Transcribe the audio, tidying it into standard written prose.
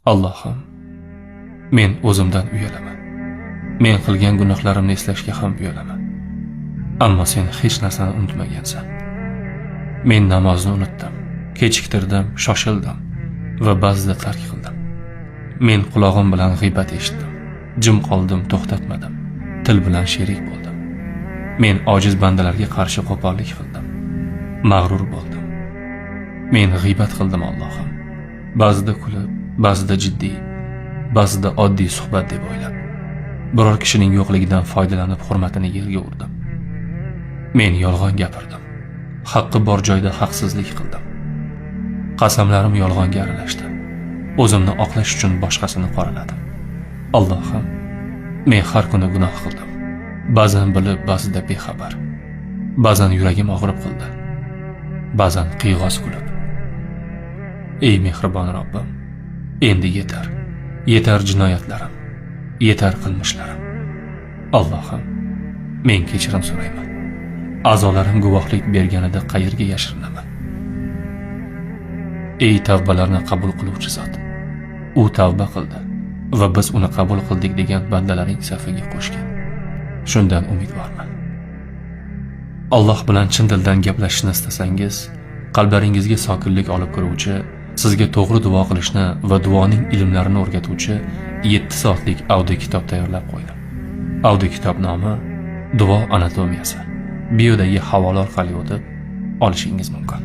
Allohim, men o'zimdan uyalaman. Men qilgan gunohlarimni eslashga ham uyalaman. Ammo sen hech narsani unutmagansan. Men namozni unutdim, kechiktirdim, shoshildim va ba'zida tark qildim. Men quloqim bilan g'iybat eshitdim, jim qoldim, to'xtatmadim, til bilan sherik bo'ldim. Men ojiz bandalarga qarshi qo'pollik qildim, mag'rur bo'ldim. Men g'iybat qildim Allohim. Ba'zida kulib, ba'zida jiddiy, ba'zida oddiy suhbat deb o'ylab, biror kishining yo'qligidan foydalanib hurmatini yerga urdim. Men yolg'on gapirdim. Haqqi bor joyda haqsizlik qildim. Qasamlarim yolg'onga aralashdi. O'zimni oqlash uchun boshqasini qoraladim. Allohim, men har kuni gunoh qildim. Ba'zan bilib, ba'zida bexabar. Ba'zan yuragim og'rib qildi. Ba'zan qiyg'os kulib. Ey mehribon Robbim, endi yetar. Yetar jinoyatlarim, yetar qilmishlarim. Allohim, men kechirim so'rayman. A'zolarim guvohlik berganida qayerga yashirinaman? Ey tavbalarni qabul qiluvchi zot, u tavba qildi va biz uni qabul qildik degan bandalaring safiga qo'shgan. Shundan umidvorman. Alloh bilan chin dildan gaplashishni istasangiz, qalblaringizga sokinlik olib kiruvchi, sizga to'g'ri duo qilishni va duoning ilmlarini o'rgatuvchi 7 soatlik audio kitob tayyorlab qo'ydim. Audio kitob nomi Duo anatomiyasi. Biodagi havola orqali o'tib olishingiz mumkin.